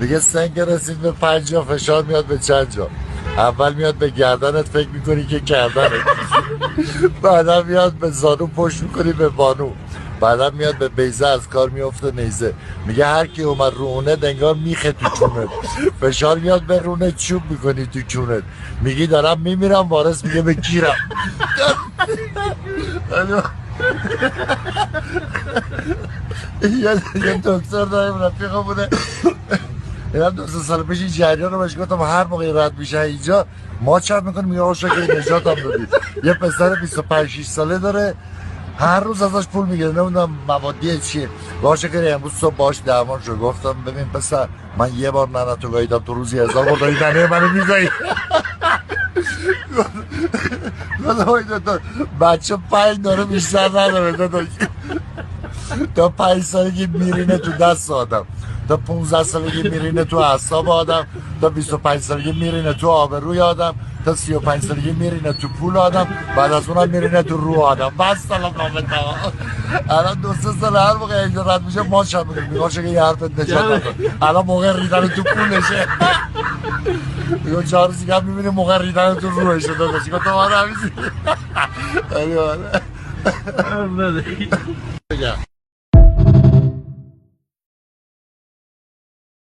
میگه سن که رسید به 50 فشار میاد به چند جا. اول میاد به گردنت، فکر میکنی که گردنت، بعدا میاد به زانو پشت میکنی به بانو، بعدا میاد به بیزه از کار میفته نیزه. میگه هر کی اومد رو اونه دنگار میخه تو چونت، فشار میاد به رونه چوب میکنی تو چونت. میگی دارم میمیرم، وارث میگه بگیرم. یه دکتر داریم رفیقم بوده، اینا 2 سال پیش این جریان رو بهش گفتم هر موقع رد میشه اینجا ما چپ میکنیم میگه آقا شکر نجات هم دادید. یه پسر 25-6 ساله داره، هر روز ازش پول میگیره، نمیدونم مبادی چیه. با شکر امروز صبح باش درمان شد، گفتم ببین پسر من یه بار ننه تو گاهیدم، تو روزی 1000 بار داری ننه منو میگایی. بچه 5 داره بیشتر نداره، تا 5 سالگی میرینه تو دست آدم، تا 15 سالگی میرینه تو اعصاب آدم، تا 25 سالگی میرینه تو آبروی آدم، تا 35 سالگی میرینه تو پول آدم، بعد از اونم میرینه تو رو آدم. بس سلام نامه تمام. الان 2-3 سال هر موقع اینجا رد میشه ما شب میگیم میگه که یه حرفت نجات نداد، الان موقع ریدن تو پولشه. میگم 4 روزی هم میبینی موقع ریدن تو روشه داداش. گفتم آره همیشه.